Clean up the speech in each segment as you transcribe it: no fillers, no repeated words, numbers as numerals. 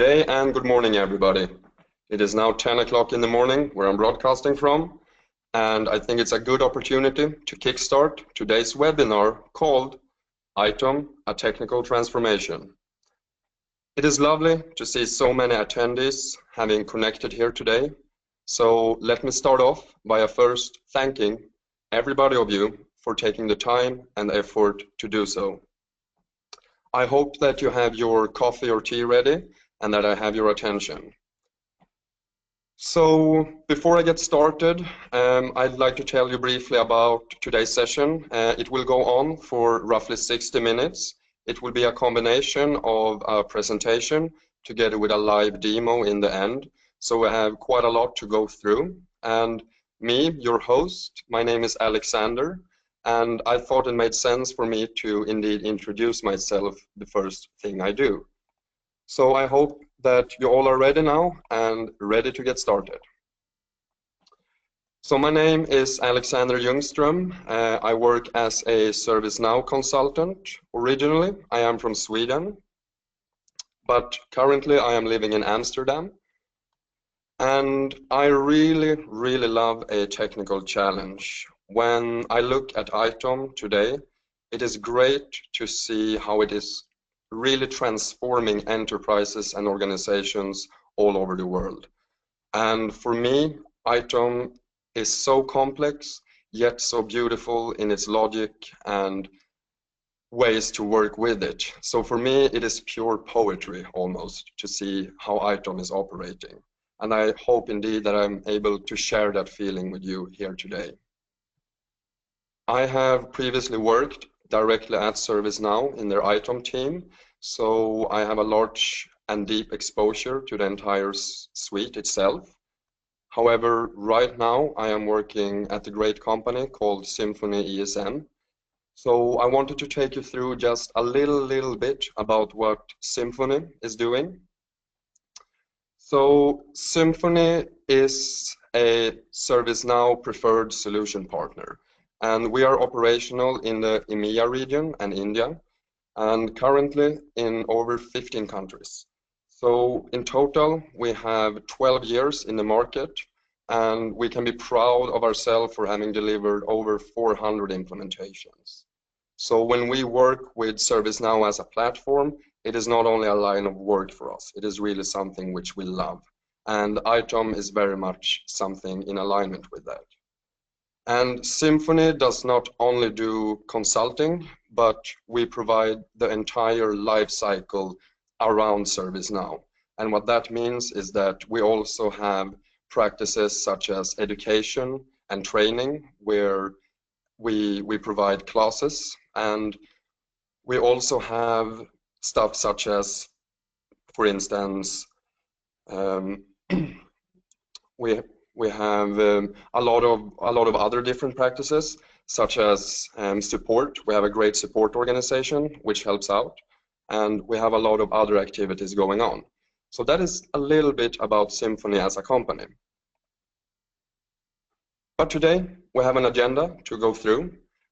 day and good morning, everybody. It is now 10 o'clock in the morning where I'm broadcasting from, and I think it's a good opportunity to kickstart today's webinar called ITOM, a Technical Transformation. It is lovely to see so many attendees having connected here today. So let me start off by first thanking everybody of you for taking the time and effort to do so. I hope that you have your coffee or tea ready and that I have your attention. So before I get started, I'd like to tell you briefly about today's session. It will go on for roughly 60 minutes. It will be a combination of a presentation together with a live demo in the end. So we have quite a lot to go through. And me, your host, my name is Alexander, and I thought it made sense for me to indeed introduce myself the first thing I do. So I hope that you all are ready now and ready to get started. So my name is Alexander Ljungström. I work as a ServiceNow consultant. Originally, I am from Sweden, but currently I am living in Amsterdam. And I really love a technical challenge. When I look at ITOM today, it is great to see how it is really transforming enterprises and organizations all over the world. And for me, ITOM is so complex, yet so beautiful in its logic and ways to work with it. So for me, it is pure poetry almost to see how ITOM is operating. And I hope indeed that I'm able to share that feeling with you here today. I have previously worked directly at ServiceNow in their ITOM team, so I have a large and deep exposure to the entire suite itself. However, right now I am working at a great company called Symphony ESM. So I wanted to take you through just a little bit about what Symphony is doing. So Symphony is a ServiceNow preferred solution partner, and we are operational in the EMEIA region and India, and currently in over 15 countries. So in total, we have 12 years in the market, and we can be proud of ourselves for having delivered over 400 implementations. So when we work with ServiceNow as a platform, it is not only a line of work for us, it is really something which we love. And ITOM is very much something in alignment with that. And Symphony does not only do consulting, but we provide the entire life cycle around ServiceNow. And what that means is that we also have practices such as education and training, where we provide classes, and we also have stuff such as, for instance, we have a lot of other different practices, such as support. We have a great support organization which helps out, and we have a lot of other activities going on. So that is a little bit about Symphony as a company. But today we have an agenda to go through,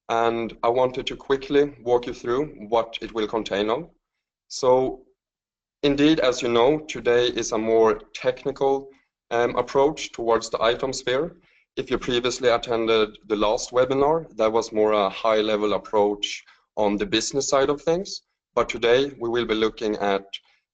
and I wanted to quickly walk you through what it will contain of. So indeed, as you know, today is a more technical approach towards the ITOM sphere. If you previously attended the last webinar, that was more a high-level approach on the business side of things. But today we will be looking at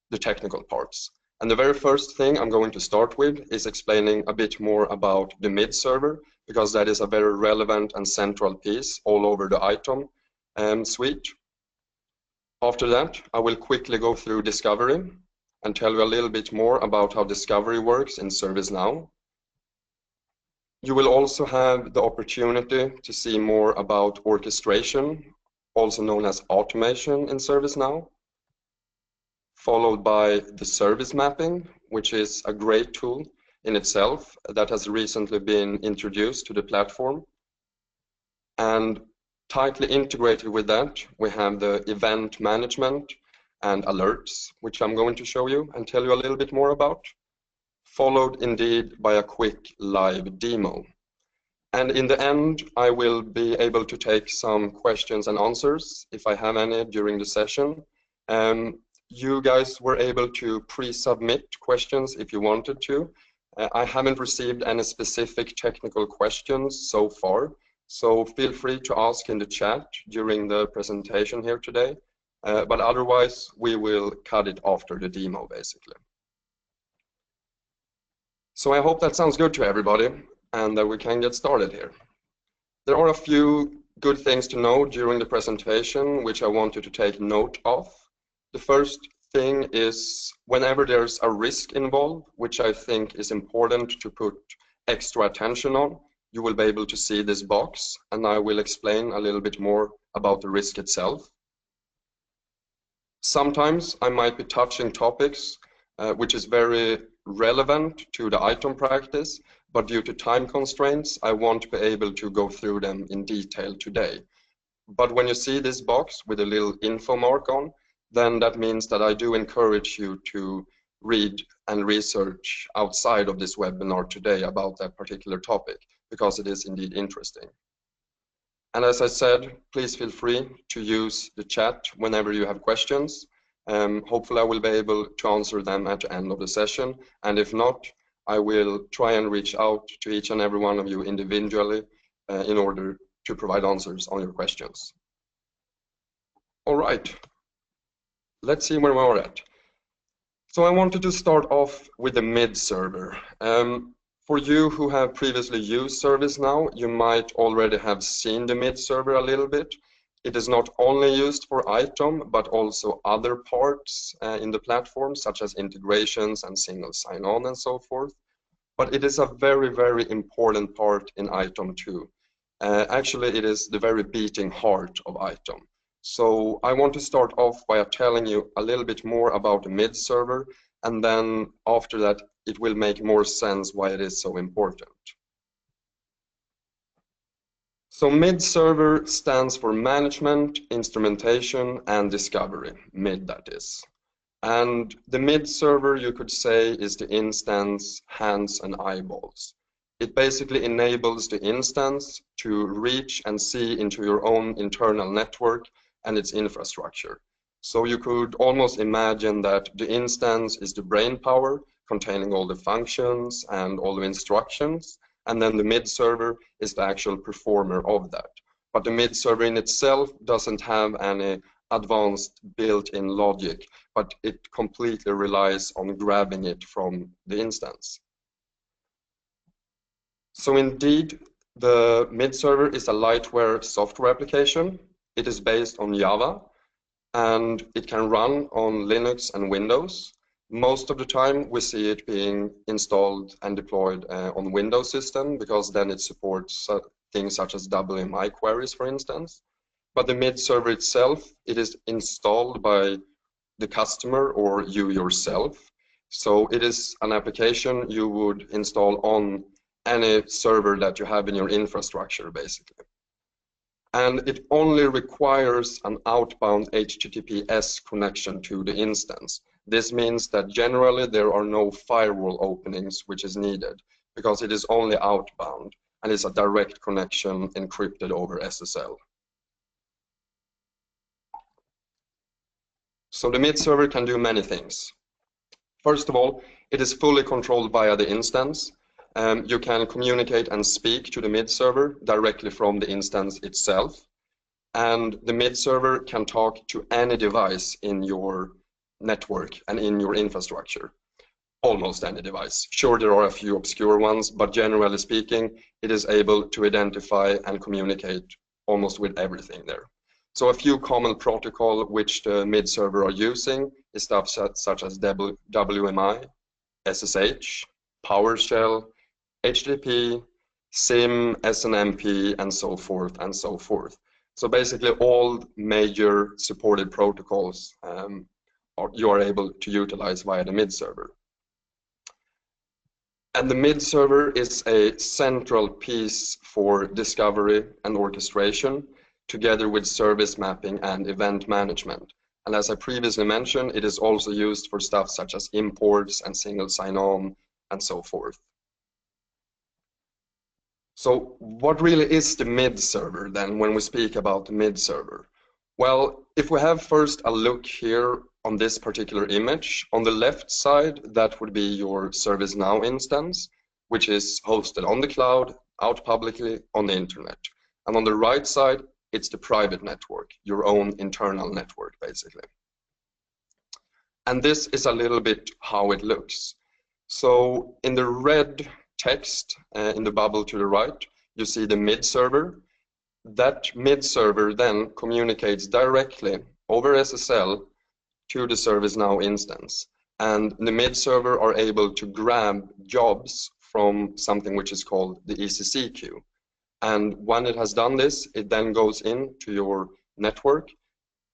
the technical parts. And the very first thing I'm going to start with is explaining a bit more about the mid server, because that is a very relevant and central piece all over the ITOM suite. After that, I will quickly go through discovery and tell you a little bit more about how discovery works in ServiceNow. You will also have the opportunity to see more about orchestration, also known as automation in ServiceNow, followed by the service mapping, which is a great tool in itself that has recently been introduced to the platform. And tightly integrated with that, we have the event management and alerts, which I'm going to show you and tell you a little bit more about, followed indeed by a quick live demo. And in the end, I will be able to take some questions and answers if I have any during the session. you guys were able to pre-submit questions if you wanted to. I haven't received any specific technical questions so far, so feel free to ask in the chat during the presentation here today. But otherwise, we will cut it after the demo, basically. So I hope that sounds good to everybody, and that we can get started here. There are a few good things to know during the presentation, which I want you to take note of. The first thing is whenever there's a risk involved, which I think is important to put extra attention on, you will be able to see this box, and I will explain a little bit more about the risk itself. Sometimes I might be touching topics which is very relevant to the ITOM practice, but due to time constraints, I won't be able to go through them in detail today. But when you see this box with a little info mark on, then that means that I do encourage you to read and research outside of this webinar today about that particular topic, because it is indeed interesting. And as I said, please feel free to use the chat whenever you have questions. Hopefully I will be able to answer them at the end of the session, and if not, I will try and reach out to each and every one of you individually in order to provide answers on your questions. All right, let's see where we are at. So I wanted to start off with the mid server. For you who have previously used ServiceNow, you might already have seen the mid server a little bit. It is not only used for ITOM, but also other parts in the platform, such as integrations and single sign-on and so forth. But it is a very, very important part in ITOM too. Actually, it is the very beating heart of ITOM. So I want to start off by telling you a little bit more about the mid server, and then after that, it will make more sense why it is so important. So mid server stands for management, instrumentation, and discovery, mid that is. And the mid server, you could say, is the instance, hands, and eyeballs. It basically enables the instance to reach and see into your own internal network and its infrastructure. So you could almost imagine that the instance is the brain power containing all the functions and all the instructions, and then the mid server is the actual performer of that. But the mid server in itself doesn't have any advanced built-in logic, but it completely relies on grabbing it from the instance. So indeed, the mid server is a lightware software application. It is based on Java, and it can run on Linux and Windows. Most of the time we see it being installed and deployed on Windows system, because then it supports things such as WMI queries, for instance. But the mid server itself, it is installed by the customer or you yourself. So it is an application you would install on any server that you have in your infrastructure, basically. And it only requires an outbound HTTPS connection to the instance. This means that generally there are no firewall openings which is needed, because it is only outbound and it's a direct connection encrypted over SSL. So the mid server can do many things. First of all, it is fully controlled via the instance. You can communicate and speak to the mid server directly from the instance itself. And the mid server can talk to any device in your network and in your infrastructure. Almost any device. Sure, there are a few obscure ones, but generally speaking, it is able to identify and communicate almost with everything there. So a few common protocol which the mid server are using is stuff such as WMI, SSH, PowerShell, HTTP, SIM, SNMP, and so forth and so forth. So basically all major supported protocols you are able to utilize via the mid server. And the mid server is a central piece for discovery and orchestration, together with service mapping and event management. And as I previously mentioned, it is also used for stuff such as imports and single sign-on and so forth. So what really is the mid server then when we speak about the mid server? Well, if we have first a look here on this particular image. On the left side, that would be your ServiceNow instance, which is hosted on the cloud, out publicly on the internet. And on the right side, it's the private network, your own internal network, basically. And this is a little bit how it looks. So in the red text in the bubble to the right, you see the mid server. That mid server then communicates directly over SSL to the ServiceNow instance. And the mid server are able to grab jobs from something which is called the ECC queue. And when it has done this, it then goes into your network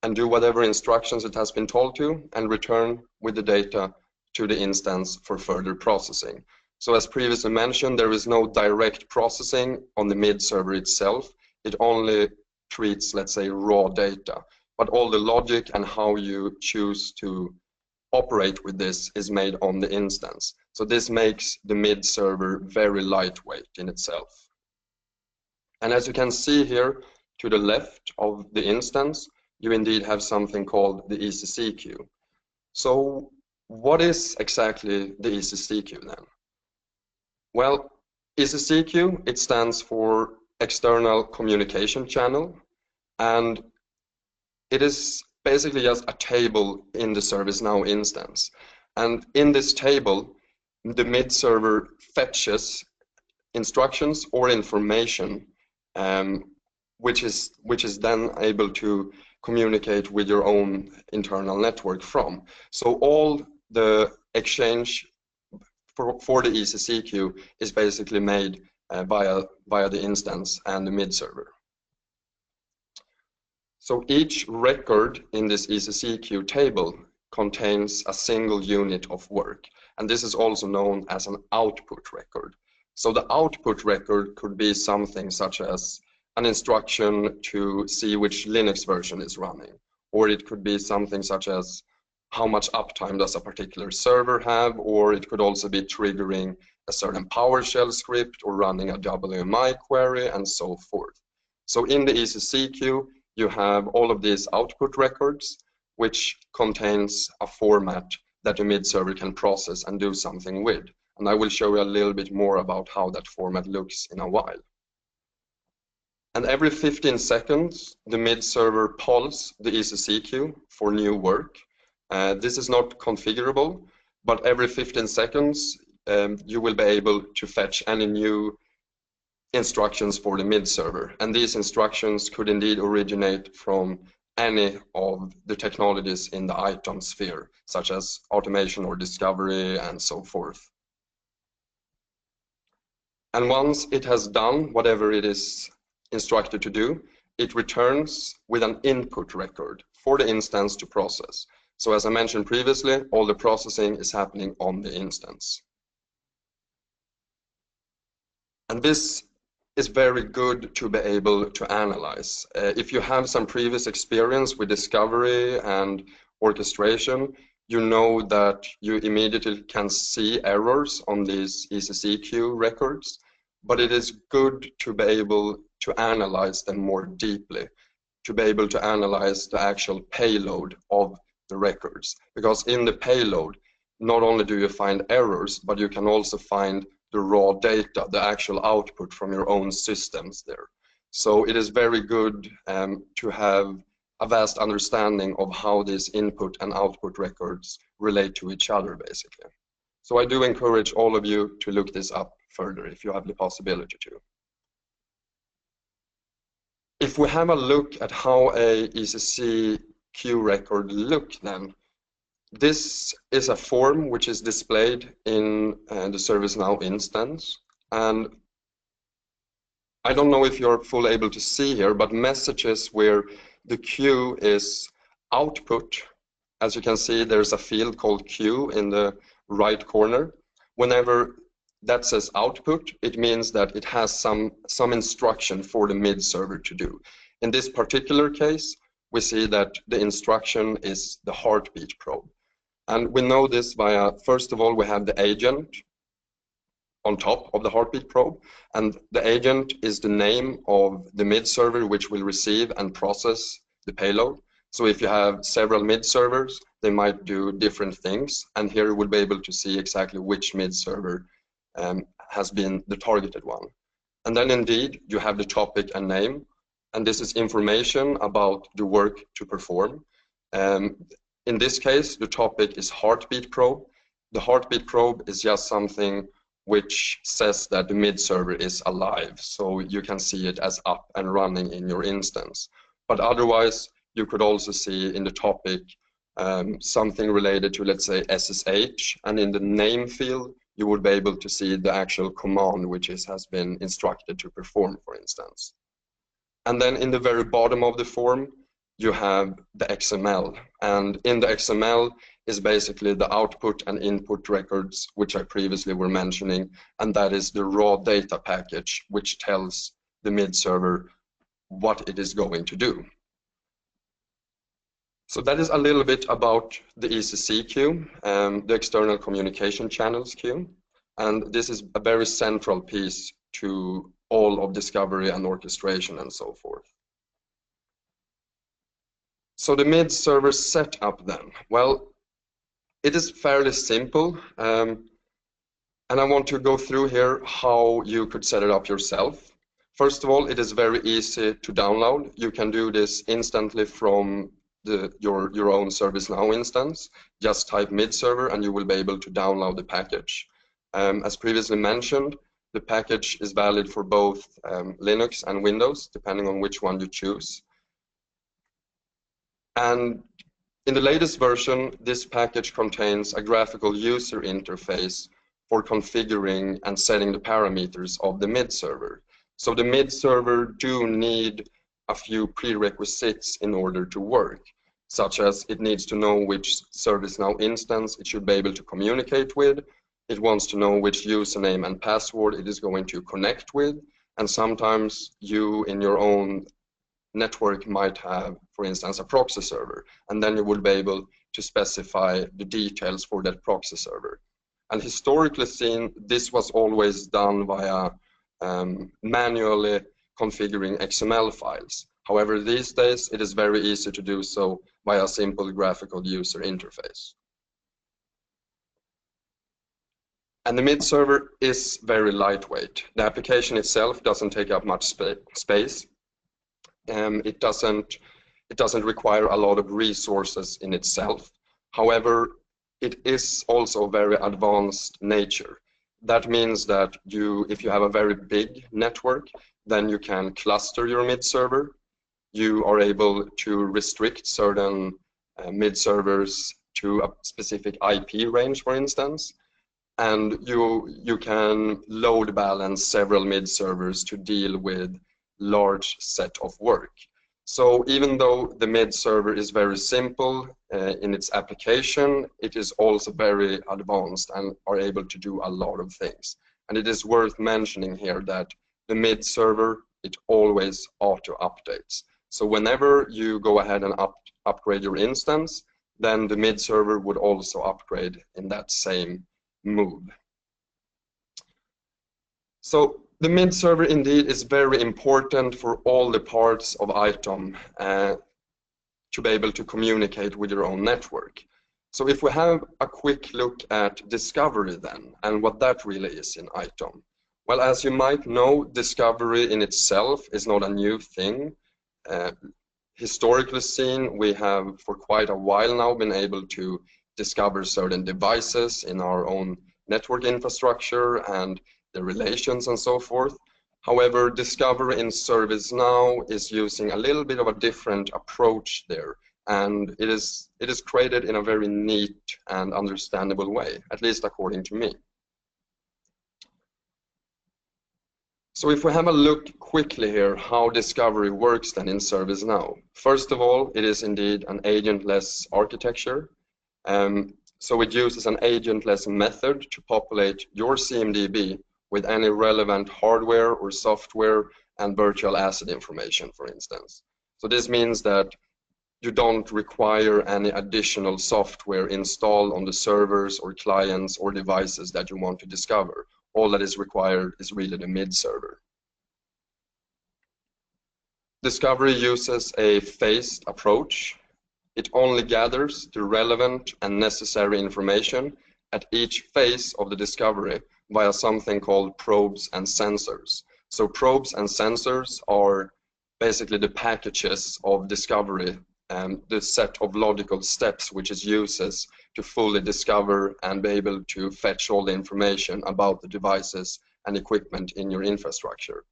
and do whatever instructions it has been told to and return with the data to the instance for further processing. So as previously mentioned, there is no direct processing on the mid server itself. It only treats, let's say, raw data. But all the logic and how you choose to operate with this is made on the instance. So this makes the mid server very lightweight in itself. And as you can see here to the left of the instance, you indeed have something called the ECC queue. So what is exactly the ECC queue then? Well, ECC queue, it stands for External Communication Channel, and it is basically just a table in the ServiceNow instance. And in this table, the mid server fetches instructions or information which is then able to communicate with your own internal network from. So all the exchange for the ECC queue is basically made via the instance and the mid server. So each record in this ECC queue table contains a single unit of work, and this is also known as an output record. So the output record could be something such as an instruction to see which Linux version is running, or it could be something such as how much uptime does a particular server have, or it could also be triggering a certain PowerShell script or running a WMI query and so forth. So in the ECC queue, you have all of these output records, which contains a format that the mid server can process and do something with. And I will show you a little bit more about how that format looks in a while. And every 15 seconds, the mid server polls the ECC queue for new work. This is not configurable, but every 15 seconds, you will be able to fetch any new instructions for the mid server. And these instructions could indeed originate from any of the technologies in the ITOM sphere, such as automation or discovery and so forth. And once it has done whatever it is instructed to do, it returns with an input record for the instance to process. So as I mentioned previously, all the processing is happening on the instance. And this is very good to be able to analyze. If you have some previous experience with discovery and orchestration, you know that you immediately can see errors on these ECC queue records, but it is good to be able to analyze them more deeply, to be able to analyze the actual payload of the records. Because in the payload, not only do you find errors, but you can also find the raw data, the actual output from your own systems there. So it is very good to have a vast understanding of how these input and output records relate to each other, basically. So I do encourage all of you to look this up further if you have the possibility to. If we have a look at how a ECC queue record look then, this is a form which is displayed in the ServiceNow instance, and I don't know if you're fully able to see here, but messages where the queue is output, as you can see there's a field called queue in the right corner. Whenever that says output, it means that it has some instruction for the mid server to do. In this particular case, we see that the instruction is the heartbeat probe. And we know this via, first of all, we have the agent on top of the heartbeat probe, and the agent is the name of the mid server which will receive and process the payload. So if you have several mid servers, they might do different things, and here you will be able to see exactly which mid server has been the targeted one. And then indeed you have the topic and name, and this is information about the work to perform. In this case, the topic is heartbeat probe. The heartbeat probe is just something which says that the mid server is alive, so you can see it as up and running in your instance. But otherwise, you could also see in the topic something related to, let's say, SSH, and in the name field, you would be able to see the actual command which has been instructed to perform, for instance. And then in the very bottom of the form, you have the XML, and in the XML is basically the output and input records which I previously were mentioning, and that is the raw data package which tells the mid server what it is going to do. So that is a little bit about the ECC queue, the external communication channels queue, and this is a very central piece to all of discovery and orchestration and so forth. So the mid server setup then, well, it is fairly simple, and I want to go through here how you could set it up yourself. First of all, it is very easy to download. You can do this instantly from your own ServiceNow instance. Just type mid server and you will be able to download the package. As previously mentioned, the package is valid for both Linux and Windows, depending on which one you choose. And in the latest version, this package contains a graphical user interface for configuring and setting the parameters of the mid server. So the mid server do need a few prerequisites in order to work, such as it needs to know which ServiceNow instance it should be able to communicate with. It wants to know which username and password it is going to connect with, and sometimes you in your own network might have, for instance, a proxy server, and then you will be able to specify the details for that proxy server. And historically seen, this was always done via manually configuring XML files. However, these days it is very easy to do so via a simple graphical user interface. And the mid server is very lightweight. The application itself doesn't take up much space. It doesn't require a lot of resources in itself. However, it is also very advanced nature. That means that if you have a very big network, then you can cluster your mid server. You are able to restrict certain mid servers to a specific IP range, for instance, and you can load balance several mid servers to deal with large set of work. So even though the mid server is very simple in its application, it is also very advanced and are able to do a lot of things. And it is worth mentioning here that the mid server, it always auto updates. So whenever you go ahead and upgrade your instance, then the mid server would also upgrade in that same move. So the mid server indeed is very important for all the parts of ITOM to be able to communicate with your own network. So if we have a quick look at discovery then, and what that really is in ITOM. Well, as you might know, discovery in itself is not a new thing. Historically seen, we have for quite a while now been able to discover certain devices in our own network infrastructure and the relations and so forth. However, discovery in ServiceNow is using a little bit of a different approach there, and it is created in a very neat and understandable way, at least according to me. So if we have a look quickly here how discovery works then in ServiceNow. First of all, it is indeed an agentless architecture. So it uses an agentless method to populate your CMDB with any relevant hardware or software and virtual asset information, for instance. So this means that you don't require any additional software installed on the servers or clients or devices that you want to discover. All that is required is really the mid server. Discovery uses a phased approach. It only gathers the relevant and necessary information at each phase of the discovery via something called probes and sensors. So probes and sensors are basically the packages of discovery and the set of logical steps which it uses to fully discover and be able to fetch all the information about the devices and equipment in your infrastructure.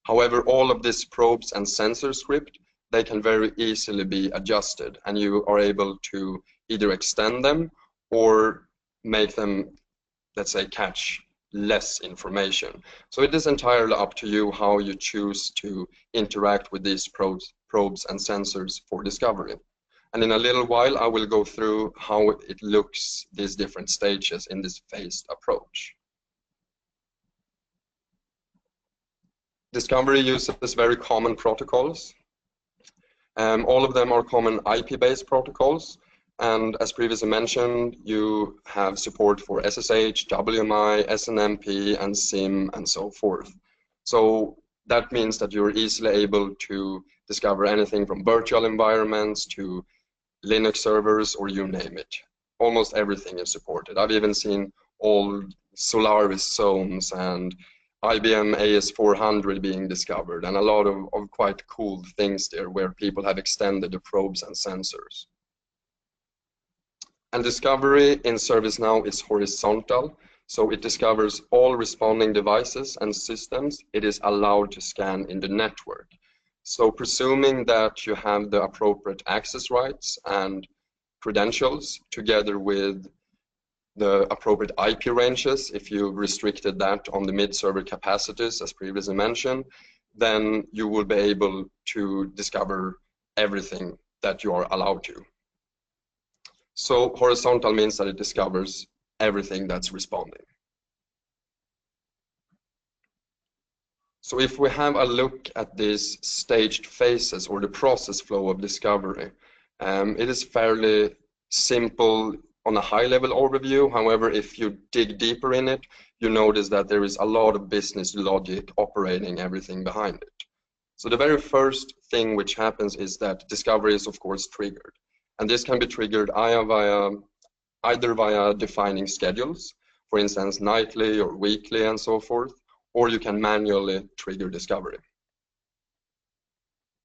However, all of this probes and sensor script, they can very easily be adjusted, and you are able to either extend them or make them, let's say, catch less information. So it is entirely up to you how you choose to interact with these probes and sensors for discovery. And in a little while, I will go through how it looks, these different stages in this phased approach. Discovery uses very common protocols. All of them are common IP-based protocols, and as previously mentioned, you have support for SSH, WMI, SNMP, and SIM, and so forth. So that means that you're easily able to discover anything from virtual environments to Linux servers, or you name it. Almost everything is supported. I've even seen old Solaris zones and IBM AS400 being discovered, and a lot of quite cool things there where people have extended the probes and sensors. And discovery in ServiceNow is horizontal, so it discovers all responding devices and systems it is allowed to scan in the network. So presuming that you have the appropriate access rights and credentials together with the appropriate IP ranges, if you restricted that on the mid-server capacities, as previously mentioned, then you will be able to discover everything that you are allowed to. So horizontal means that it discovers everything that's responding. So if we have a look at these staged phases or the process flow of discovery, it is fairly simple on a high-level overview. However, if you dig deeper in it, you notice that there is a lot of business logic operating everything behind it. So the very first thing which happens is that discovery is, of course, triggered. And this can be triggered either via defining schedules, for instance, nightly or weekly and so forth, or you can manually trigger discovery.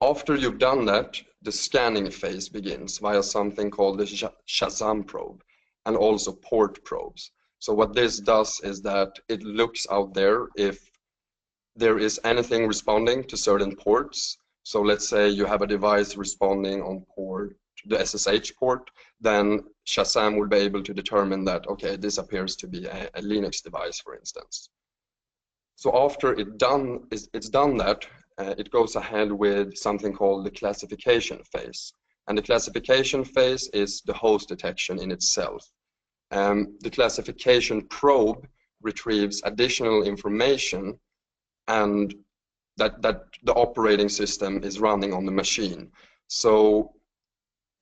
After you've done that, the scanning phase begins via something called the Shazam probe and also port probes. So what this does is that it looks out there if there is anything responding to certain ports. So let's say you have a device responding on port, the SSH port, then Shazam will be able to determine that, okay, this appears to be a Linux device, for instance. So after it's done that, it goes ahead with something called the classification phase. And the classification phase is the host detection in itself. The classification probe retrieves additional information and that the operating system is running on the machine. So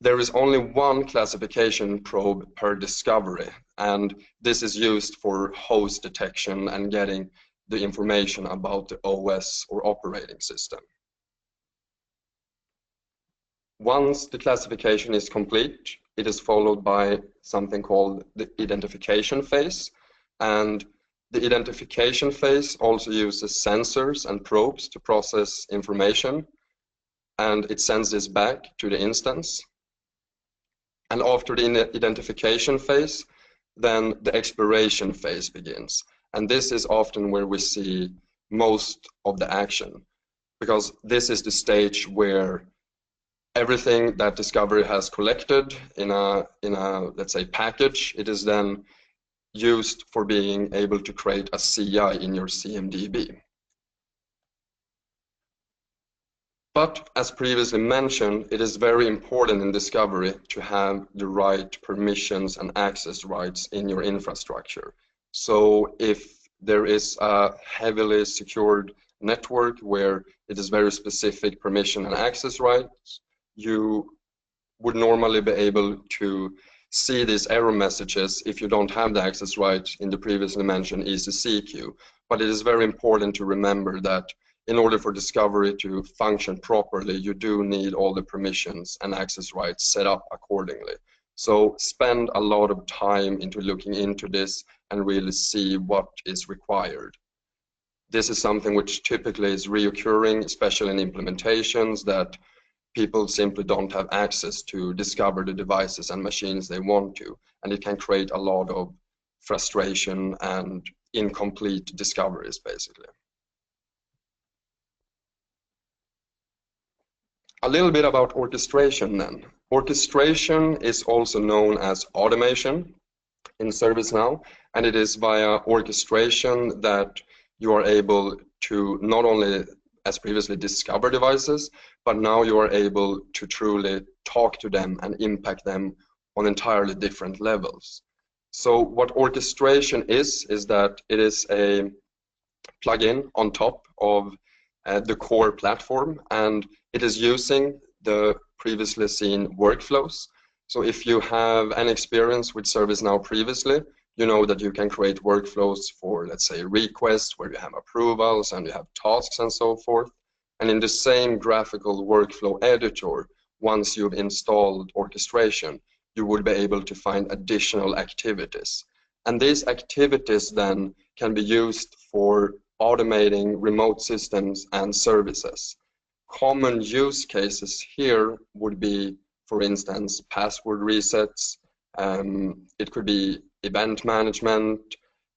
there is only one classification probe per discovery, and this is used for host detection and getting the information about the OS or operating system. Once the classification is complete, it is followed by something called the identification phase, and the identification phase also uses sensors and probes to process information, and it sends this back to the instance. And after the identification phase, then the exploration phase begins. And this is often where we see most of the action, because this is the stage where everything that Discovery has collected in a let's say package, it is then used for being able to create a CI in your CMDB. But as previously mentioned, it is very important in Discovery to have the right permissions and access rights in your infrastructure. So if there is a heavily secured network where it is very specific permission and access rights, you would normally be able to see these error messages if you don't have the access rights in the previously mentioned ECC queue. But it is very important to remember that in order for discovery to function properly, you do need all the permissions and access rights set up accordingly. So spend a lot of time into looking into this and really see what is required. This is something which typically is reoccurring, especially in implementations, that people simply don't have access to discover the devices and machines they want to, and it can create a lot of frustration and incomplete discoveries, basically. A little bit about orchestration then. Orchestration is also known as automation in ServiceNow, and it is via orchestration that you are able to not only, as previously, discover devices, but now you are able to truly talk to them and impact them on entirely different levels. So what orchestration is that it is a plugin on top of the core platform, and it is using the previously seen workflows. So if you have any experience with ServiceNow previously, you know that you can create workflows for, let's say, requests where you have approvals and you have tasks and so forth. And in the same graphical workflow editor, once you've installed orchestration, you would be able to find additional activities. And these activities then can be used for automating remote systems and services. Common use cases here would be, for instance, password resets. It could be event management,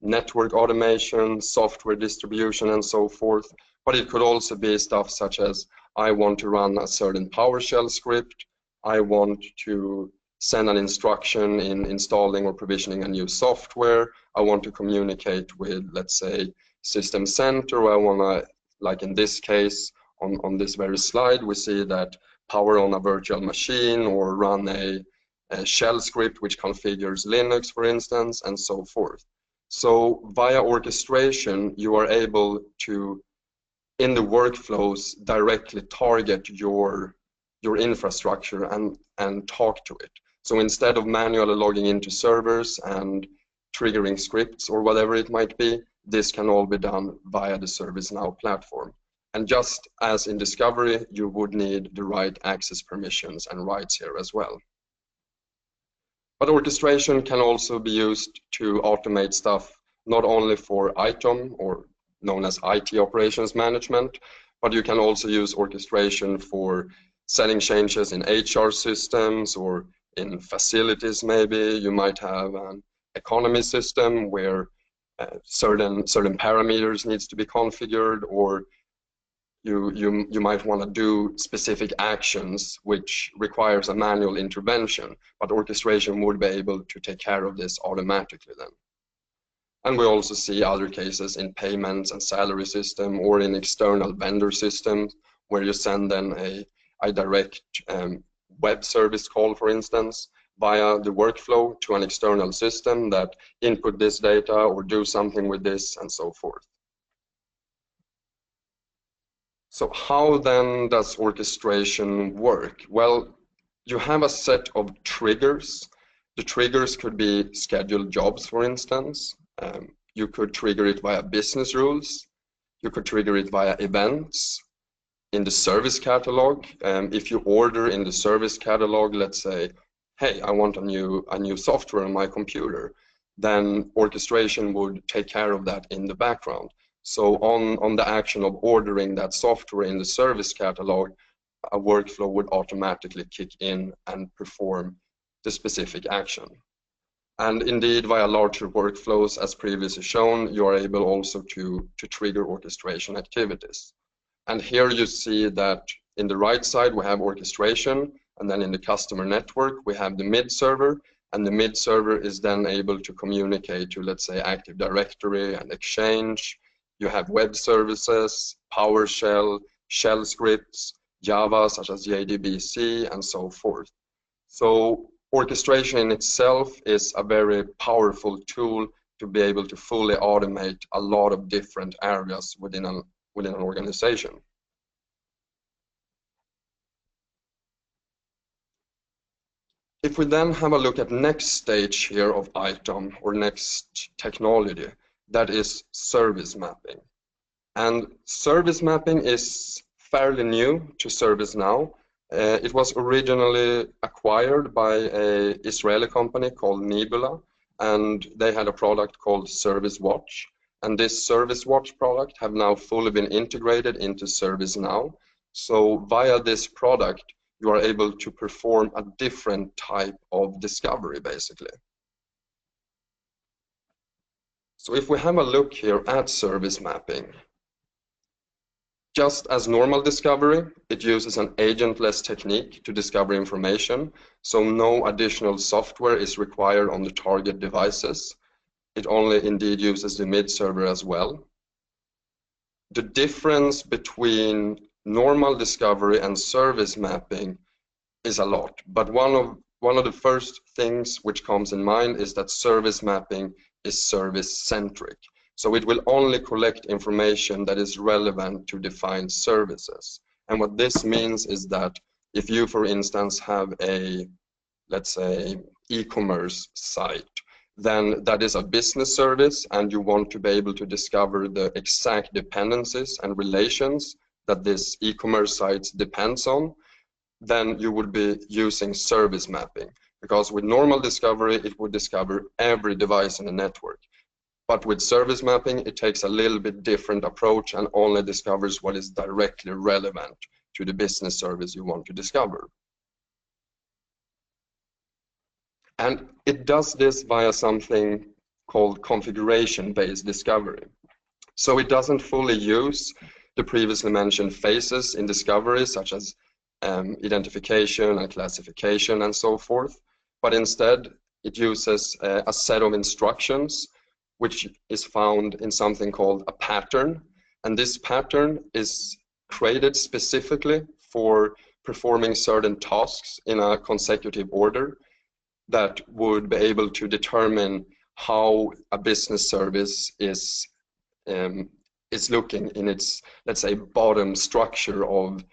network automation, software distribution, and so forth. But it could also be stuff such as, I want to run a certain PowerShell script, I want to send an instruction in installing or provisioning a new software, I want to communicate with, let's say, System Center, or I want to, like in this case, on this very slide, we see that power on a virtual machine or run a shell script which configures Linux, for instance, and so forth. So via orchestration, you are able to, in the workflows, directly target your infrastructure and talk to it. So instead of manually logging into servers and triggering scripts or whatever it might be, this can all be done via the ServiceNow platform. And just as in discovery, you would need the right access permissions and rights here as well. But orchestration can also be used to automate stuff not only for ITOM, or known as IT operations management, but you can also use orchestration for setting changes in HR systems or in facilities. Maybe you might have an economy system where certain parameters needs to be configured, or you might want to do specific actions which requires a manual intervention, but orchestration would be able to take care of this automatically then. And we also see other cases in payments and salary system, or in external vendor systems where you send then a direct web service call, for instance, via the workflow to an external system that input this data or do something with this and so forth. So how then does orchestration work? Well, you have a set of triggers. The triggers could be scheduled jobs, for instance. You could trigger it via business rules. You could trigger it via events. In the service catalog, if you order in the service catalog, let's say, hey, I want a new software on my computer, then orchestration would take care of that in the background. So on the action of ordering that software in the service catalog, a workflow would automatically kick in and perform the specific action. And indeed, via larger workflows, as previously shown, you are able also to trigger orchestration activities. And here you see that in the right side we have orchestration, and then in the customer network we have the mid server, and the mid server is then able to communicate to, let's say, Active Directory and Exchange. You have web services, PowerShell, shell scripts, Java such as JDBC, and so forth. So orchestration in itself is a very powerful tool to be able to fully automate a lot of different areas within an organization. If we then have a look at next stage here of ITOM, or next technology, that is service mapping. And service mapping is fairly new to ServiceNow. It was originally acquired by an Israeli company called Nebula, and they had a product called Service Watch. And this Service Watch product have now fully been integrated into ServiceNow. So via this product, you are able to perform a different type of discovery, basically. So if we have a look here at service mapping, just as normal discovery, it uses an agentless technique to discover information, so no additional software is required on the target devices. It only indeed uses the mid server as well. The difference between normal discovery and service mapping is a lot, but one of the first things which comes in mind is that service mapping is service-centric. So it will only collect information that is relevant to defined services. And what this means is that if you, for instance, have a, let's say, e-commerce site, then that is a business service and you want to be able to discover the exact dependencies and relations that this e-commerce site depends on, then you would be using service mapping. Because with normal discovery, it would discover every device in the network. But with service mapping, it takes a little bit different approach and only discovers what is directly relevant to the business service you want to discover. And it does this via something called configuration-based discovery. So it doesn't fully use the previously mentioned phases in discovery, such as identification and classification and so forth, but instead it uses a set of instructions which is found in something called a pattern. And this pattern is created specifically for performing certain tasks in a consecutive order that would be able to determine how a business service is looking in its, let's say, bottom structure of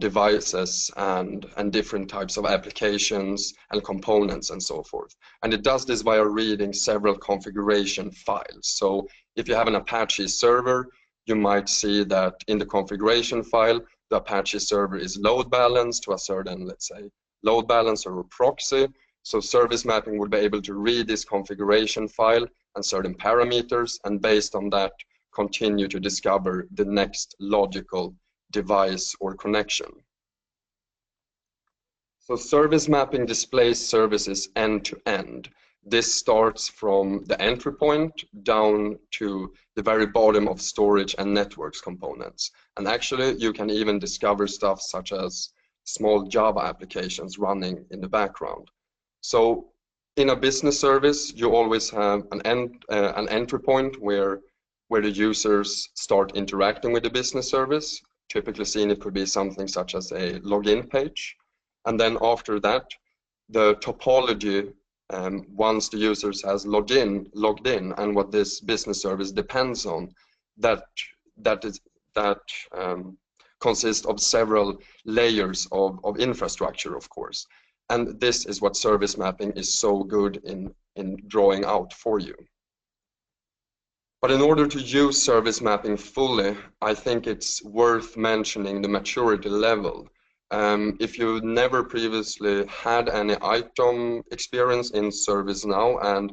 devices and different types of applications and components and so forth. And it does this via reading several configuration files. So if you have an Apache server, you might see that in the configuration file, the Apache server is load balanced to a certain, let's say, load balancer or proxy. So service mapping would be able to read this configuration file and certain parameters, and based on that, continue to discover the next logical device or connection. So service mapping displays services end to end. This starts from the entry point down to the very bottom of storage and networks components. And actually you can even discover stuff such as small Java applications running in the background. So in a business service, you always have an entry point where the users start interacting with the business service. Typically seen, it could be something such as a login page. And then after that, the topology, once the users has logged in, and what this business service depends on, that consists of several layers of infrastructure, of course. And this is what service mapping is so good in drawing out for you. But in order to use service mapping fully, I think it's worth mentioning the maturity level. If you never previously had any ITOM experience in ServiceNow and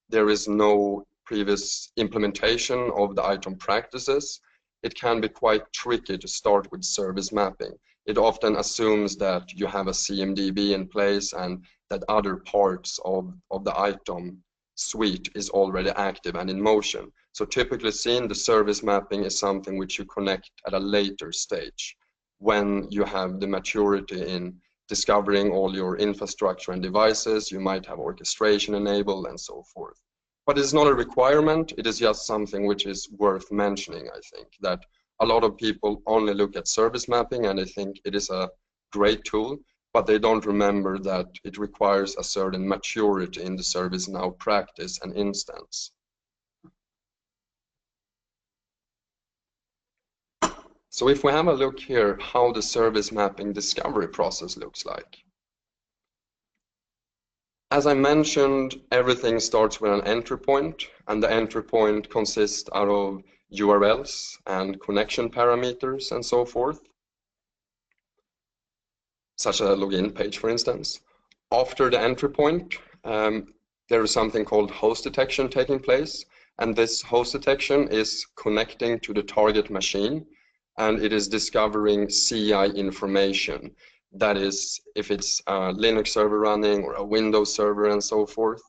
there is no previous implementation of the ITOM practices, it can be quite tricky to start with service mapping. It often assumes that you have a CMDB in place and that other parts of the ITOM suite is already active and in motion. So typically seen, the service mapping is something which you connect at a later stage when you have the maturity in discovering all your infrastructure and devices. You might have orchestration enabled and so forth. But it's not a requirement, it is just something which is worth mentioning, I think, that a lot of people only look at service mapping and they think it is a great tool, but they don't remember that it requires a certain maturity in the ServiceNow practice and instance. So if we have a look here how the service mapping discovery process looks like. As I mentioned, everything starts with an entry point, and the entry point consists out of URLs and connection parameters and so forth, such as a login page, for instance. After the entry point, there is something called host detection taking place, and this host detection is connecting to the target machine, and it is discovering CI information. That is, if it's a Linux server running or a Windows server and so forth.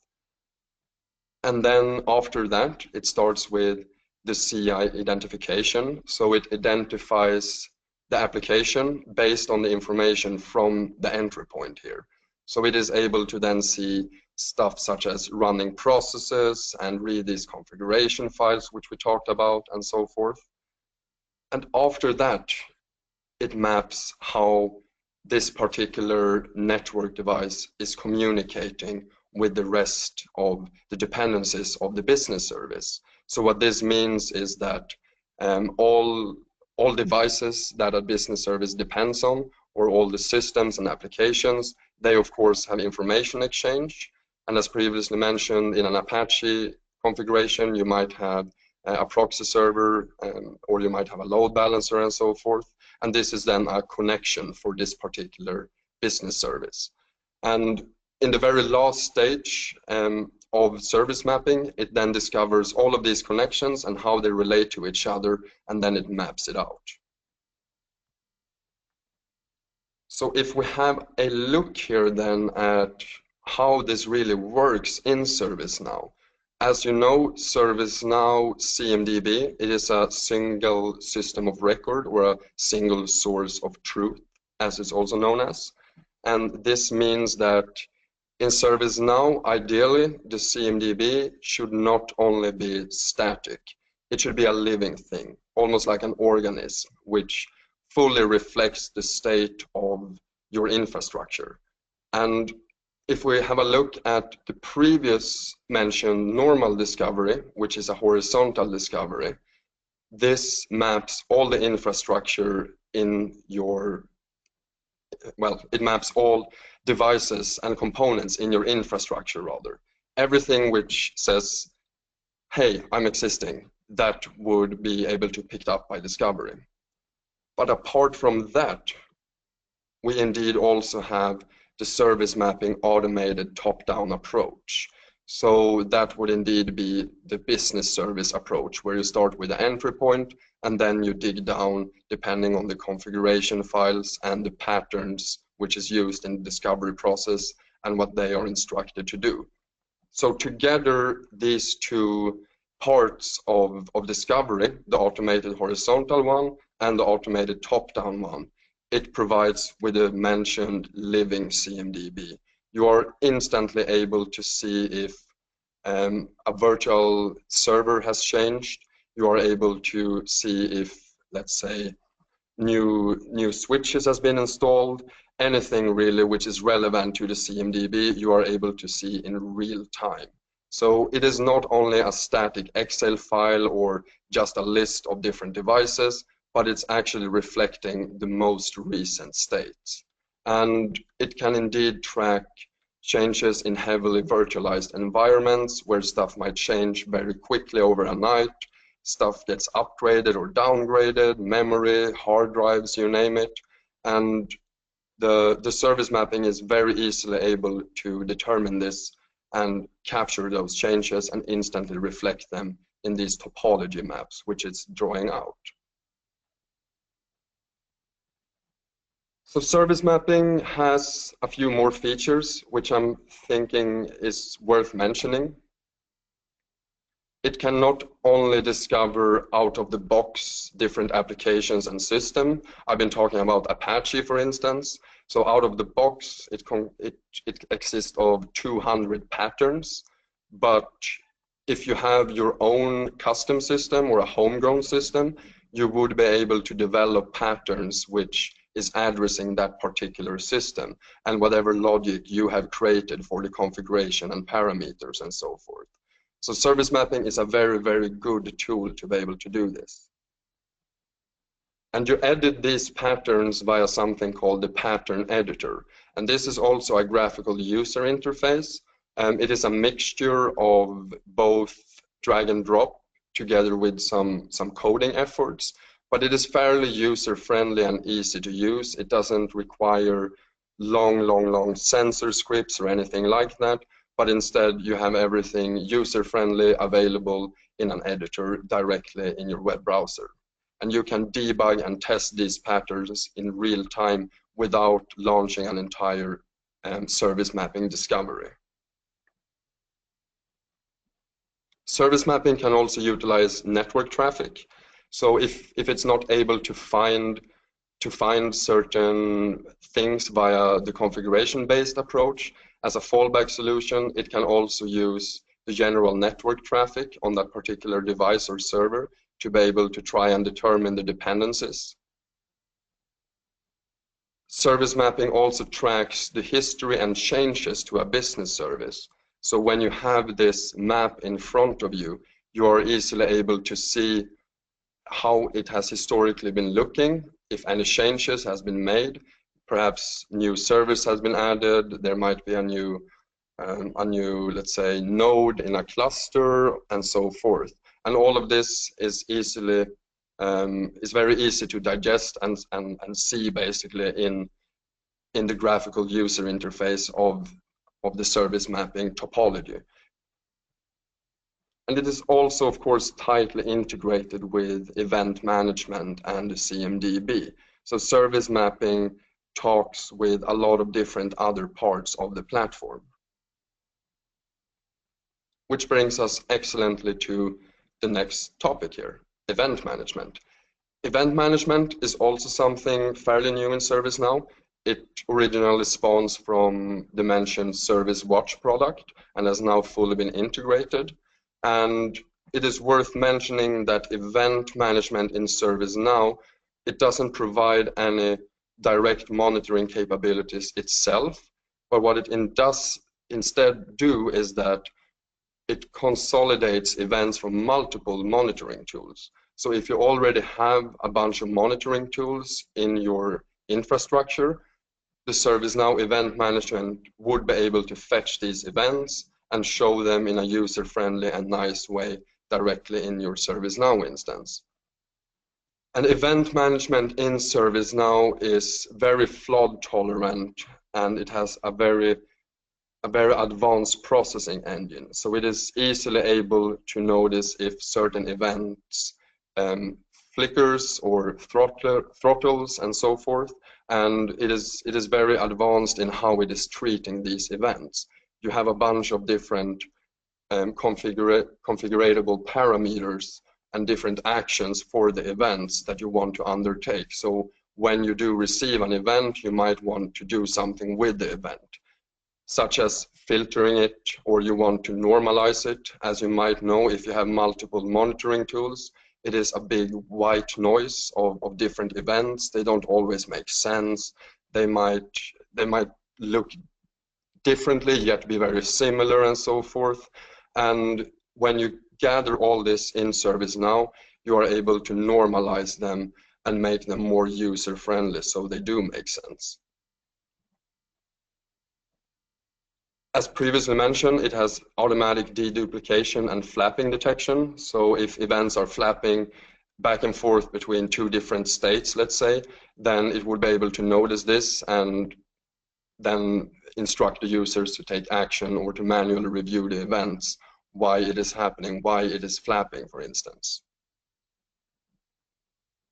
And then after that, it starts with the CI identification. So it identifies the application based on the information from the entry point here. So it is able to then see stuff such as running processes and read these configuration files, which we talked about, and so forth. And after that, it maps how this particular network device is communicating with the rest of the dependencies of the business service. So what this means is that all devices that a business service depends on, or all the systems and applications, they of course have information exchange. And as previously mentioned, in an Apache configuration, you might have a proxy server, or you might have a load balancer and so forth. And this is then a connection for this particular business service. And in the very last stage of service mapping, it then discovers all of these connections and how they relate to each other, and then it maps it out. So if we have a look here then at how this really works in ServiceNow. As you know, ServiceNow CMDB, it is a single system of record, or a single source of truth, as it's also known as. And this means that in ServiceNow, ideally, the CMDB should not only be static, it should be a living thing, almost like an organism, which fully reflects the state of your infrastructure. And if we have a look at the previous mentioned normal discovery, which is a horizontal discovery, this maps all the infrastructure in your, well, it maps all devices and components in your infrastructure rather. Everything which says, hey, I'm existing, that would be able to be picked up by discovery. But apart from that, we indeed also have the service mapping automated top-down approach. So that would indeed be the business service approach, where you start with the entry point and then you dig down depending on the configuration files and the patterns which is used in the discovery process and what they are instructed to do. So together, these two parts of discovery, the automated horizontal one and the automated top-down one, it provides with the mentioned living CMDB. You are instantly able to see if a virtual server has changed. You are able to see if, let's say, new switches has been installed. Anything really which is relevant to the CMDB, you are able to see in real time. So it is not only a static Excel file or just a list of different devices, but it's actually reflecting the most recent state. And it can indeed track changes in heavily virtualized environments where stuff might change very quickly over a night. Stuff gets upgraded or downgraded, memory, hard drives, you name it. And the service mapping is very easily able to determine this and capture those changes and instantly reflect them in these topology maps, which it's drawing out. So service mapping has a few more features, which I'm thinking is worth mentioning. It can not only discover out of the box different applications and system. I've been talking about Apache, for instance. So out of the box, it consists of 200 patterns. But if you have your own custom system or a homegrown system, you would be able to develop patterns which is addressing that particular system and whatever logic you have created for the configuration and parameters and so forth. So service mapping is a very, very good tool to be able to do this. And you edit these patterns via something called the pattern editor. And this is also a graphical user interface. It is a mixture of both drag and drop together with some coding efforts, but it is fairly user-friendly and easy to use. It doesn't require long sensor scripts or anything like that, but instead you have everything user-friendly available in an editor directly in your web browser. And you can debug and test these patterns in real time without launching an entire service mapping discovery. Service mapping can also utilize network traffic. So if it's not able to find certain things via the configuration-based approach, as a fallback solution, it can also use the general network traffic on that particular device or server to be able to try and determine the dependencies. Service mapping also tracks the history and changes to a business service. So when you have this map in front of you, you are easily able to see how it has historically been looking, if any changes has been made, perhaps new service has been added, there might be a new, let's say, node in a cluster, and so forth. And all of this is easily, is very easy to digest and see basically in the graphical user interface of the service mapping topology. And it is also, of course, tightly integrated with event management and CMDB. So service mapping talks with a lot of different other parts of the platform. Which brings us excellently to the next topic here, event management. Event management is also something fairly new in ServiceNow. It originally spawns from the mentioned Service Watch product and has now fully been integrated. And it is worth mentioning that event management in ServiceNow, it doesn't provide any direct monitoring capabilities itself, but what it does instead do is that it consolidates events from multiple monitoring tools. So if you already have a bunch of monitoring tools in your infrastructure, the ServiceNow event management would be able to fetch these events and show them in a user-friendly and nice way directly in your ServiceNow instance. And event management in ServiceNow is very flood tolerant, and it has a very advanced processing engine. So it is easily able to notice if certain events flickers or throttles and so forth. And it is very advanced in how it is treating these events. You have a bunch of different configurable parameters and different actions for the events that you want to undertake. So when you do receive an event, you might want to do something with the event, such as filtering it, or you want to normalize it. As you might know, if you have multiple monitoring tools, it is a big white noise of different events. They don't always make sense. They might look differently yet be very similar and so forth. And when you gather all this in ServiceNow, you are able to normalize them and make them more user-friendly so they do make sense. As previously mentioned, it has automatic deduplication and flapping detection. So if events are flapping back and forth between two different states, let's say, then it would be able to notice this and then instruct the users to take action or to manually review the events, why it is happening, why it is flapping, for instance.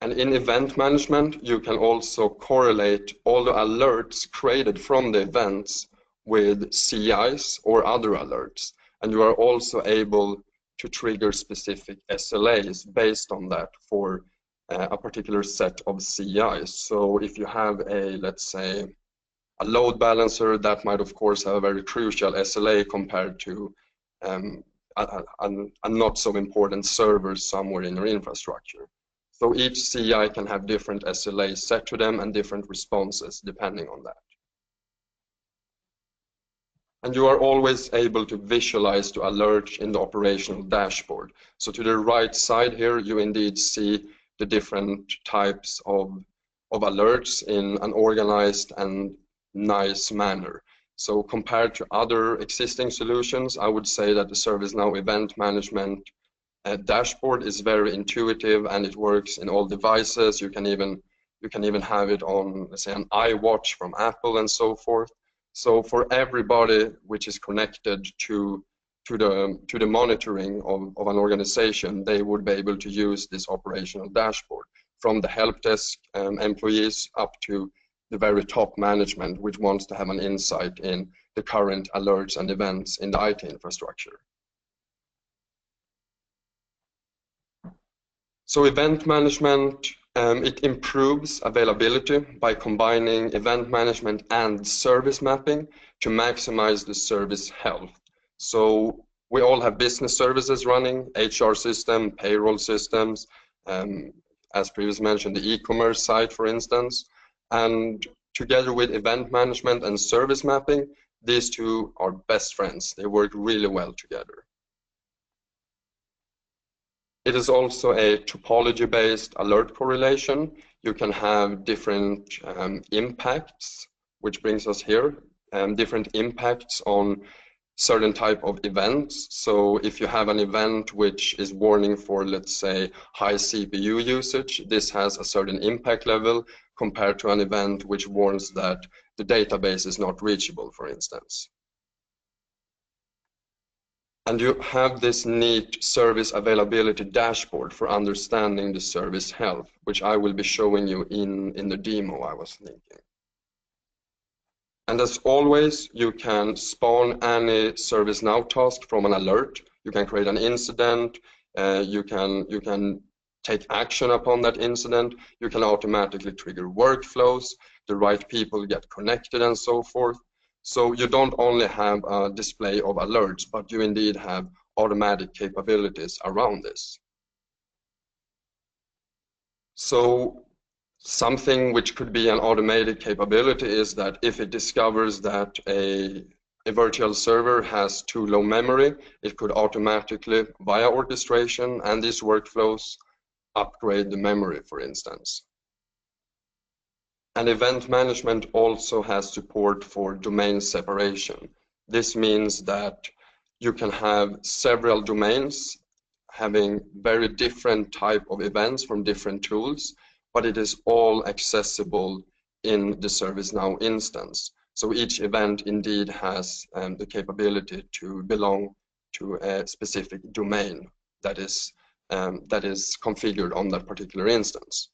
And in event management, you can also correlate all the alerts created from the events with CIs or other alerts. And you are also able to trigger specific SLAs based on that for a particular set of CIs. So if you have let's say, a load balancer, that might of course have a very crucial SLA compared to a not so important server somewhere in your infrastructure. So each CI can have different SLAs set to them and different responses depending on that. And you are always able to visualize the alert in the operational dashboard. So to the right side here, you indeed see the different types of alerts in an organized and nice manner. So compared to other existing solutions, I would say that the ServiceNow event management dashboard is very intuitive and it works in all devices. You can even have it on, let's say, an iWatch from Apple and so forth. So for everybody which is connected to the monitoring of an organization, they would be able to use this operational dashboard, from the help desk employees up to the very top management, which wants to have an insight in the current alerts and events in the IT infrastructure. So event management, it improves availability by combining event management and service mapping to maximize the service health. So we all have business services running, HR system, payroll systems, as previously mentioned, the e-commerce site, for instance. And together with event management and service mapping, these two are best friends. They work really well together. It is also a topology-based alert correlation. You can have different impacts, which brings us here, different impacts on certain type of events. So if you have an event which is warning for, let's say, high CPU usage, this has a certain impact level compared to an event which warns that the database is not reachable, for instance. And you have this neat service availability dashboard for understanding the service health, which I will be showing you in the demo, I was thinking. And as always, you can spawn any ServiceNow task from an alert. You can create an incident. You can take action upon that incident. You can automatically trigger workflows. The right people get connected and so forth. So you don't only have a display of alerts, but you indeed have automatic capabilities around this. So something which could be an automated capability is that if it discovers that a virtual server has too low memory, it could automatically, via orchestration and these workflows, upgrade the memory, for instance. And event management also has support for domain separation. This means that you can have several domains having very different type of events from different tools, but it is all accessible in the ServiceNow instance. So each event indeed has the capability to belong to a specific domain that is configured on that particular instance.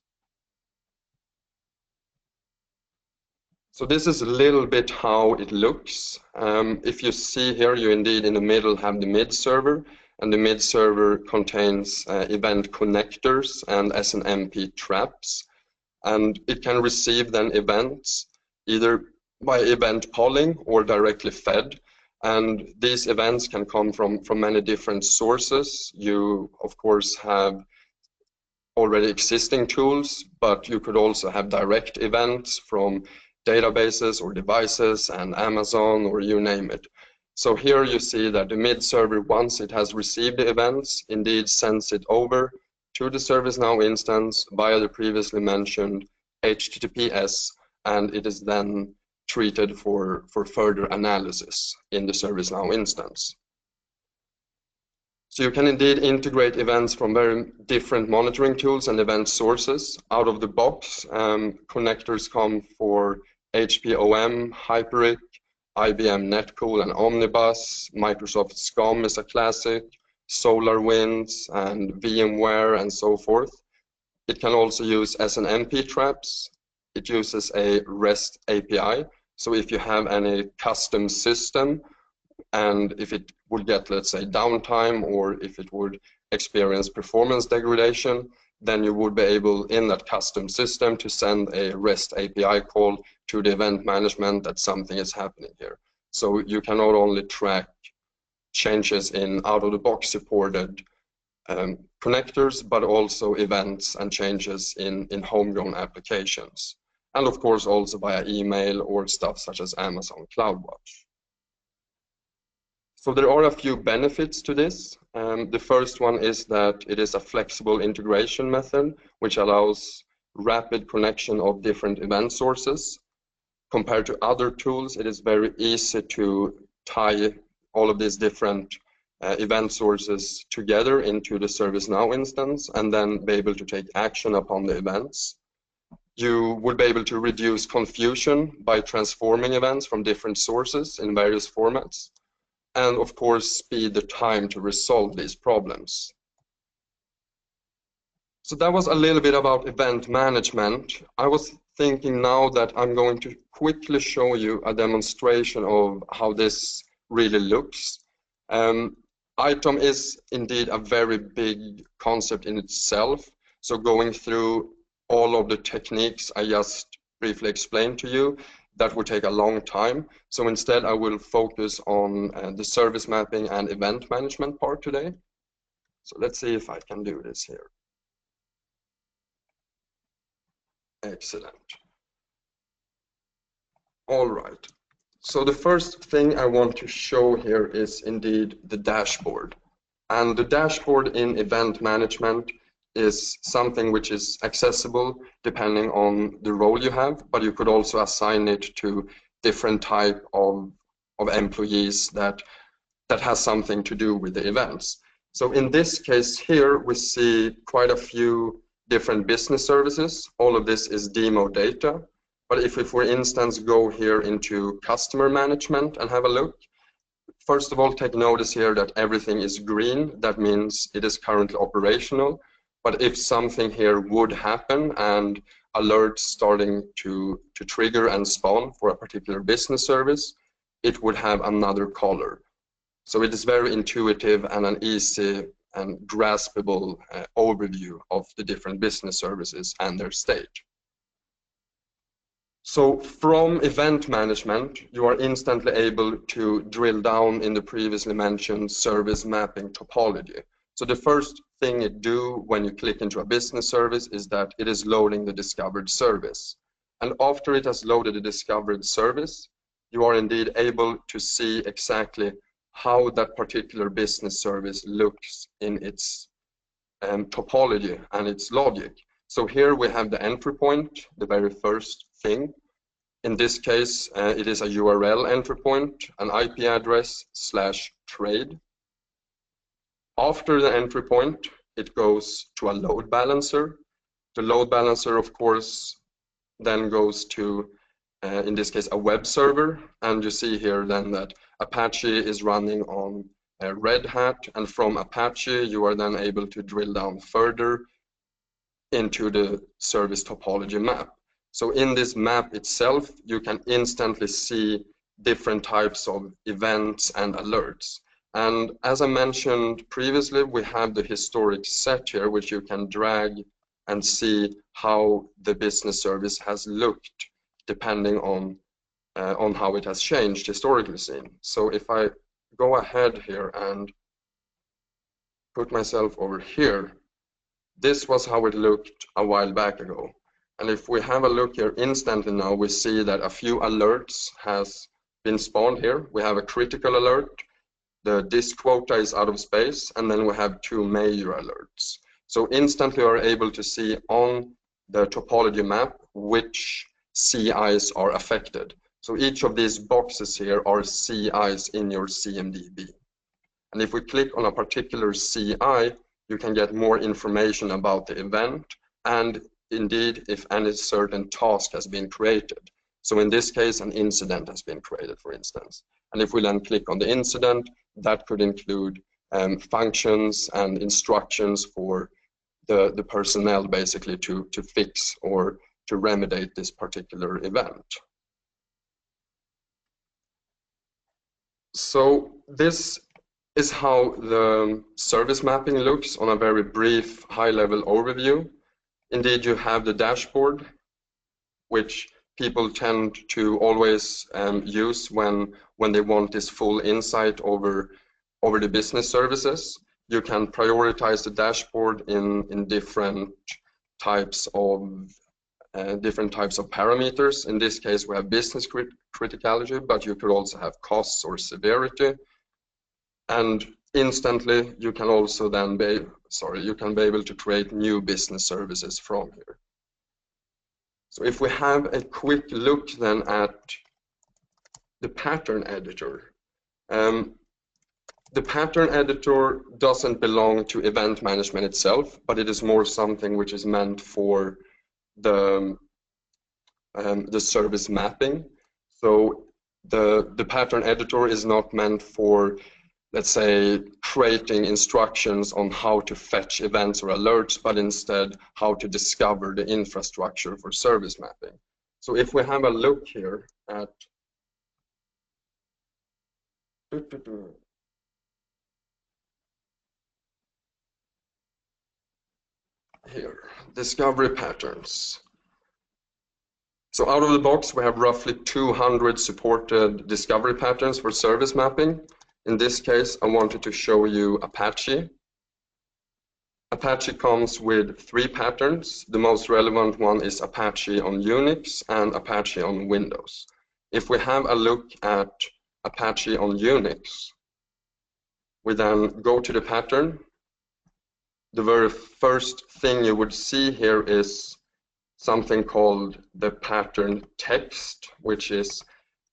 So this is a little bit how it looks. If you see here, you indeed in the middle have the mid server, and the mid server contains event connectors and SNMP traps, and it can receive then events either by event polling or directly fed, and these events can come from many different sources. You of course have already existing tools, but you could also have direct events from databases or devices and Amazon or you name it. So here you see that the mid server, once it has received the events, indeed sends it over to the ServiceNow instance via the previously mentioned HTTPS, and it is then treated for further analysis in the ServiceNow instance. So you can indeed integrate events from very different monitoring tools and event sources. Out of the box, connectors come for HPOM, Hyperic, IBM Netcool and Omnibus, Microsoft SCOM is a classic, SolarWinds and VMware and so forth. It can also use SNMP traps. It uses a REST API. So if you have any custom system and if it would get, let's say, downtime or if it would experience performance degradation, then you would be able in that custom system to send a REST API call to the event management that something is happening here. So you can not only track changes in out-of-the-box supported connectors, but also events and changes in homegrown applications. And of course also via email or stuff such as Amazon CloudWatch. So there are a few benefits to this. The first one is that it is a flexible integration method, which allows rapid connection of different event sources. Compared to other tools, it is very easy to tie all of these different event sources together into the ServiceNow instance and then be able to take action upon the events. You would be able to reduce confusion by transforming events from different sources in various formats, and of course speed the time to resolve these problems. So that was a little bit about event management. I was thinking now that I'm going to quickly show you a demonstration of how this really looks. ITOM is indeed a very big concept in itself, so going through all of the techniques I just briefly explained to you, that would take a long time. So instead I will focus on the service mapping and event management part today. So let's see if I can do this here. Excellent. All right. So the first thing I want to show here is indeed the dashboard. And the dashboard in event management is something which is accessible depending on the role you have, but you could also assign it to different type of employees that has something to do with the events. So in this case here, we see quite a few different business services. All of this is demo data. But if we, for instance, go here into customer management and have a look, first of all, take notice here that everything is green. That means it is currently operational. But if something here would happen and alerts starting to trigger and spawn for a particular business service, it would have another color. So it is very intuitive and an easy and graspable overview of the different business services and their state. So from event management, you are instantly able to drill down in the previously mentioned service mapping topology. So the first thing it do when you click into a business service is that it is loading the discovered service. And after it has loaded the discovered service, you are indeed able to see exactly how that particular business service looks in its topology and its logic. So here we have the entry point, the very first thing. In this case, it is a URL entry point, an IP address /trade. After the entry point, it goes to a load balancer. The load balancer, of course, then goes to, in this case, a web server. And you see here then that Apache is running on Red Hat. And from Apache, you are then able to drill down further into the service topology map. So in this map itself, you can instantly see different types of events and alerts. And as I mentioned previously, we have the historic set here, which you can drag and see how the business service has looked depending on how it has changed historically seen. So if I go ahead here and put myself over here, this was how it looked a while back ago. And if we have a look here instantly now, we see that a few alerts has been spawned here. We have a critical alert, the disk quota is out of space, and then we have two major alerts. So instantly we are able to see on the topology map which CIs are affected. So each of these boxes here are CIs in your CMDB. And if we click on a particular CI, you can get more information about the event and indeed if any certain task has been created. So in this case, an incident has been created, for instance. And if we then click on the incident, that could include functions and instructions for the personnel basically to fix or to remediate this particular event. So this is how the service mapping looks on a very brief high-level overview. Indeed, you have the dashboard, which people tend to always use when they want this full insight over the business services. You can prioritize the dashboard in different types of parameters. In this case, we have business criticality, but you could also have costs or severity. And instantly, you can also then be able to create new business services from here. So if we have a quick look then at the pattern editor, the pattern editor doesn't belong to event management itself, but it is more something which is meant for the service mapping. So the pattern editor is not meant for, let's say, creating instructions on how to fetch events or alerts, but instead how to discover the infrastructure for service mapping. So if we have a look here at here, discovery patterns. So out of the box, we have roughly 200 supported discovery patterns for service mapping. In this case, I wanted to show you Apache. Apache comes with 3 patterns. The most relevant one is Apache on Unix and Apache on Windows. If we have a look at Apache on Unix, we then go to the pattern. The very first thing you would see here is something called the pattern text, which is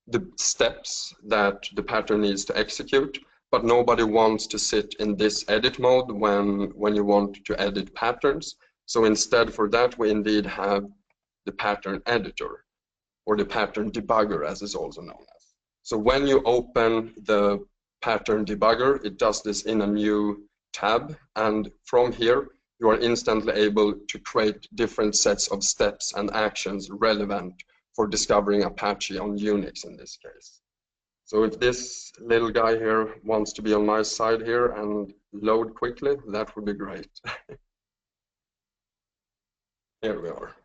the steps that the pattern needs to execute, but nobody wants to sit in this edit mode when you want to edit patterns. So instead for that, we indeed have the pattern editor, or the pattern debugger as it's also known as. So when you open the pattern debugger, it does this in a new tab, and from here you are instantly able to create different sets of steps and actions relevant for discovering Apache on Unix in this case. So if this little guy here wants to be on my side here and load quickly, that would be great. Here we are.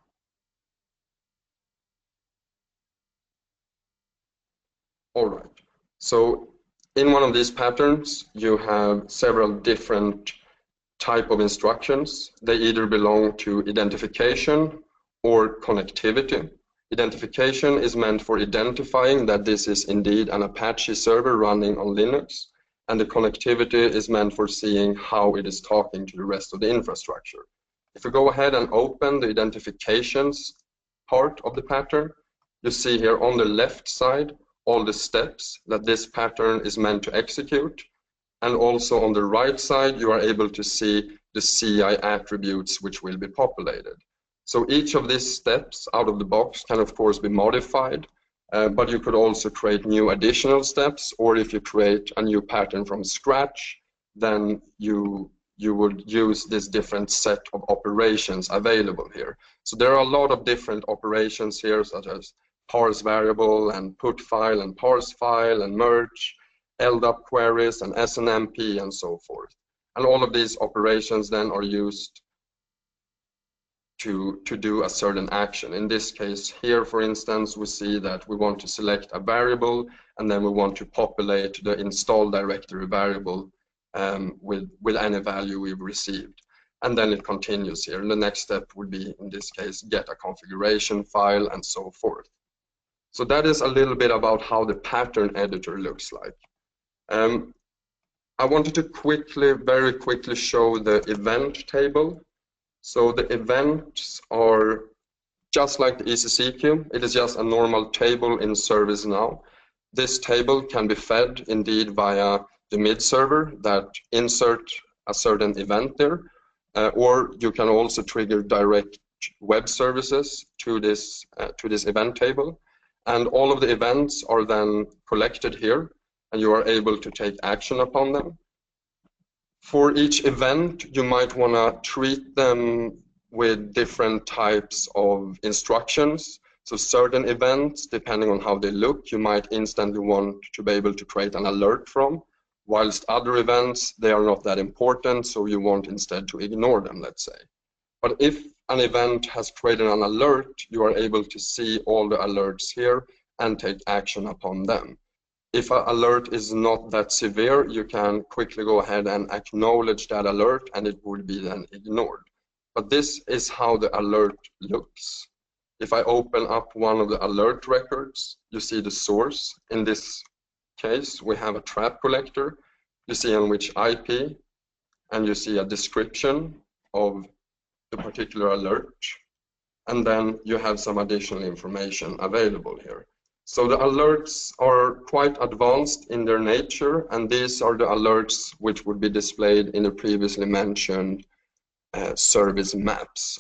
All right. So in one of these patterns, you have several different type of instructions. They either belong to identification or connectivity. Identification is meant for identifying that this is indeed an Apache server running on Linux, and the connectivity is meant for seeing how it is talking to the rest of the infrastructure. If you go ahead and open the identifications part of the pattern, you see here on the left side all the steps that this pattern is meant to execute. And also on the right side, you are able to see the CI attributes which will be populated. So each of these steps out of the box can of course be modified, but you could also create new additional steps, or if you create a new pattern from scratch, then you would use this different set of operations available here. So there are a lot of different operations here, such as parse variable and put file and parse file and merge, LDAP queries and SNMP and so forth. And all of these operations then are used to do a certain action. In this case here, for instance, we see that we want to select a variable and then we want to populate the install directory variable with any value we've received. And then it continues here. And the next step would be, in this case, get a configuration file and so forth. So that is a little bit about how the pattern editor looks like. I wanted to very quickly show the event table. So the events are just like the ECC queue. It is just a normal table in ServiceNow. This table can be fed indeed via the mid server that insert a certain event there, or you can also trigger direct web services to this event table. And all of the events are then collected here, and you are able to take action upon them. For each event, you might want to treat them with different types of instructions. So certain events, depending on how they look, you might instantly want to be able to create an alert from, whilst other events, they are not that important, so you want instead to ignore them, let's say. But if an event has created an alert, you are able to see all the alerts here and take action upon them. If an alert is not that severe, you can quickly go ahead and acknowledge that alert and it will be then ignored. But this is how the alert looks. If I open up one of the alert records, you see the source. In this case, we have a trap collector. You see on which IP, and you see a description of the particular alert. And then you have some additional information available here. So the alerts are quite advanced in their nature, and these are the alerts which would be displayed in the previously mentioned service maps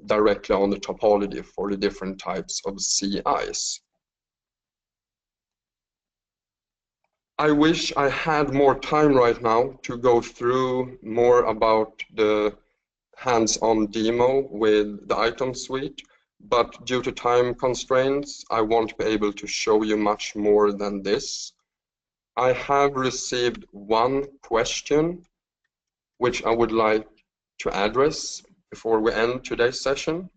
directly on the topology for the different types of CIs. I wish I had more time right now to go through more about the hands-on demo with the ITOM suite, but due to time constraints, I won't be able to show you much more than this. I have received one question which I would like to address before we end today's session.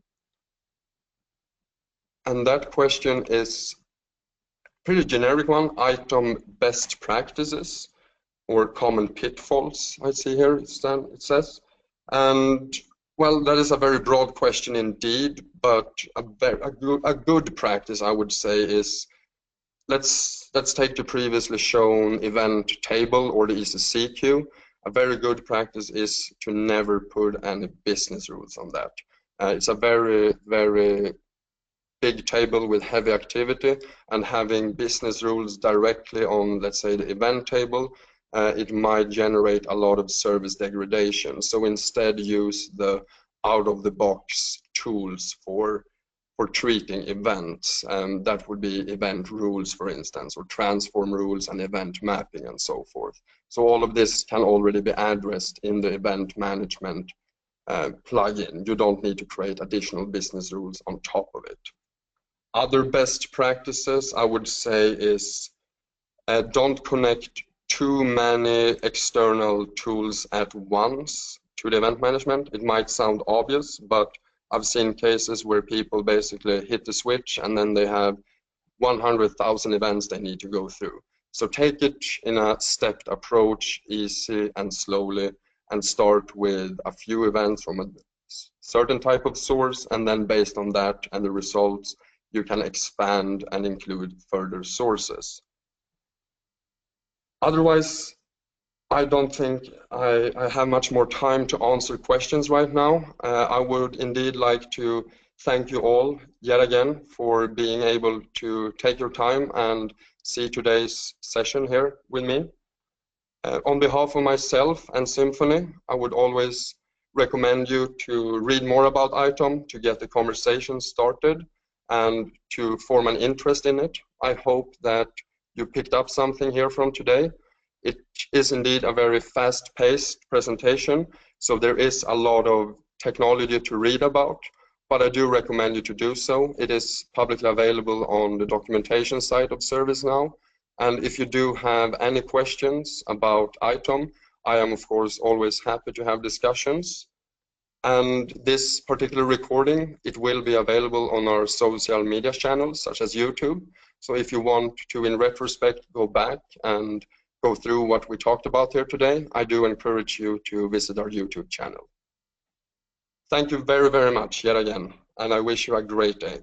And that question is a pretty generic one, ITOM best practices or common pitfalls, I see here it says. And well, that is a very broad question indeed, but a good practice, I would say, is let's take the previously shown event table or the ECC queue. A very good practice is to never put any business rules on that. It's a very, very big table with heavy activity, and having business rules directly on, let's say, the event table, it might generate a lot of service degradation. So instead use the out-of-the-box tools for treating events. That would be event rules, for instance, or transform rules and event mapping and so forth. So all of this can already be addressed in the event management plugin. You don't need to create additional business rules on top of it. Other best practices, I would say, is don't connect too many external tools at once to the event management. It might sound obvious, but I've seen cases where people basically hit the switch and then they have 100,000 events they need to go through. So take it in a stepped approach, easy and slowly, and start with a few events from a certain type of source, and then based on that and the results, you can expand and include further sources. Otherwise, I don't think I have much more time to answer questions right now. I would indeed like to thank you all yet again for being able to take your time and see today's session here with me. On behalf of myself and Symphony, I would always recommend you to read more about ITOM to get the conversation started and to form an interest in it. I hope that you picked up something here from today. It is indeed a very fast-paced presentation, so there is a lot of technology to read about, but I do recommend you to do so. It is publicly available on the documentation site of ServiceNow, and if you do have any questions about ITOM, I am of course always happy to have discussions. And this particular recording, it will be available on our social media channels such as YouTube. So if you want to, in retrospect, go back and go through what we talked about here today, I do encourage you to visit our YouTube channel. Thank you very, very much yet again, and I wish you a great day.